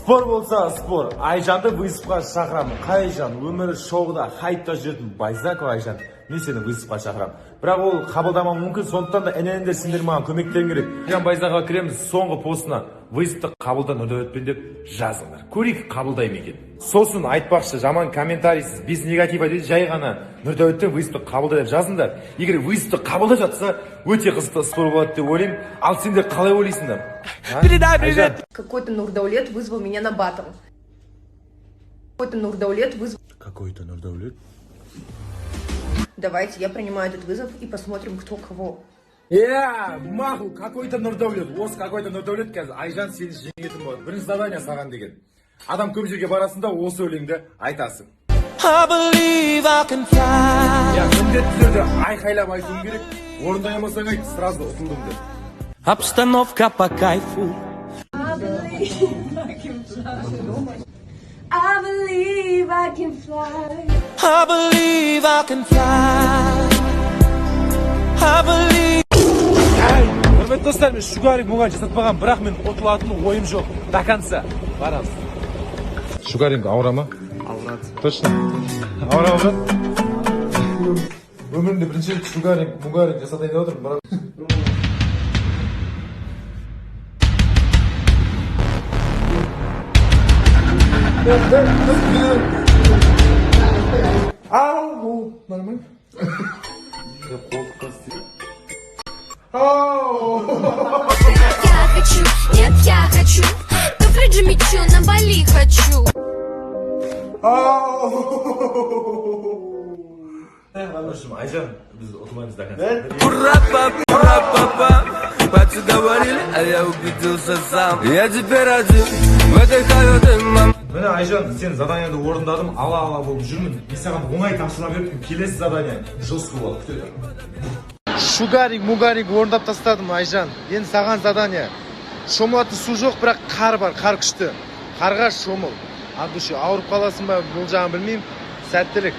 Spor болса спор. Айжанды выспқа шақырамын. Айжан өмірі шоуда хайпта жүретін Байзакова Айжан. Мен сені выспқа шақырамын. Бірақ ол қабылдамау мүмкін, сондықтан да інендер сендер маған көмектерің керек. Айжан Байзакова кіреміз, соңғы постына выспты қабылда Нұрдәулетпен деп жазыңдар. Көрейік қабылдай ма екен. Сосын айтпақшы, жаман комментарийсіз, без негатива дейді, жай ғана Нұрдәулеттен выспты қабылда деп жазыңдар. Егер выспты қабылда жатса, өте қызықты спор болады деп ойлаймын. Ал сендер қалай ойлайсыңдар? Привет! Какой-то Нурдаулет вызвал меня на батл. Какой-то Нурдаулет вызвал... Какой-то Нурдаулет? Давайте я принимаю этот вызов и посмотрим, кто кого. Мақұл, какой-то Нұрдәулет. Осы какой-то Нұрдәулет қазір Айжан сені жеңетін болады. Бірінші задание саған деген. Адам көп жерге барасың да осы өлеңді айтасың. I believe I can fly. Міндетті түрде айқайлап айтуың керек. Орындай алмасаң айт, сразу ұтылдым деп. Обстановка по кайфу. I believe I can fly. I believe I can fly. I believe I can fly. I believe. Құрметті достар, мен Шугарик мұған жасатпаған, бірақ мен ұтылатын ойым жоқ. До конца. Барамыз. Шугарик ауыра ма? Ауырады. Точно? Ауыра ма? Өмірімде бірінші рет Шугарик, мұгарик жасатайын деп отырмын, бірақ... Ау, нормально? Я хочу, нет, я хочу. Туфли Джимми Чу, на Бали хочу. Айжан, біз ұтылмаймыз да Говорили, а я убедился сам. Я теперь один в этой холодной мам. Міне Айжан, сен заданиянды орындадым, ала болып жүрмін. Мен саған оңай тапсырма беріп, келесі задание жестко болады, күтеді. Шугарик, мугарик орындап тастадым, Айжан. Енді саған задание. Шомылатын су жоқ, бірақ қар бар, қар күшті. Қарға шомыл. Андушы, ауырып қаласың ба, бұл жағын білмеймін. Сәттілік.